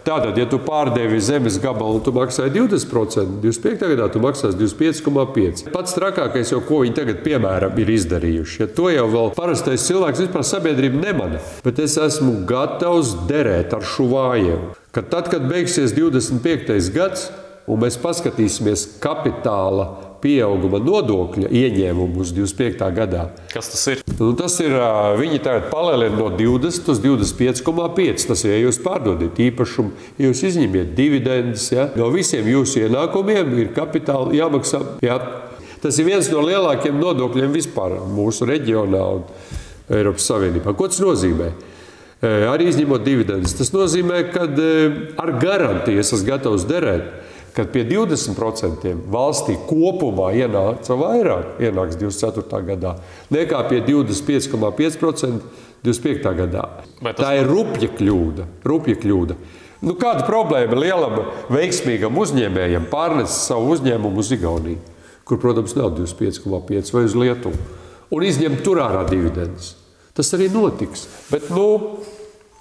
Tātad, ja tu pārdevi zemes gabalu un tu maksāji 20%, 25. gadā tu maksās 25,5%. Pats trakākais jau, ko viņi tagad, piemēram, ir izdarījuši. Ja to jau vēl parastais cilvēks vispār sabiedrība nemana. Bet es esmu gatavs derēt ar Šuvājevu, ka tad, kad beigsies 25. gads, un mēs paskatīsimies kapitāla pieauguma nodokļa ieņēmumu uz 25. gadā. Kas tas ir? Tas ir, viņi tagad palielina no 20 uz 25,5. Tas ir, ja jūs pārdodat īpašumu, ja jūs izņemiet dividendes, ja? No visiem jūsu ienākumiem ir kapitāli jāmaksā. Ja? Tas ir viens no lielākiem nodokļiem vispār mūsu reģionā un Eiropas Savienībā. Ko tas nozīmē? Arī izņemot dividendes. Tas nozīmē, ka ar garantiju es esmu gatavs derēt, kad pie 20% valstī kopumā ienāks 24. gadā, nekā pie 25,5% 25. gadā. Tā ir rupja kļūda. Kāda problēma lielam, veiksmīgam uzņēmējam pārnest savu uzņēmumu uz Igauniju, kur, protams, nav 25,5% vai uz Lietuvu, un izņemt tur ārā dividendes? Tas arī notiks. Bet,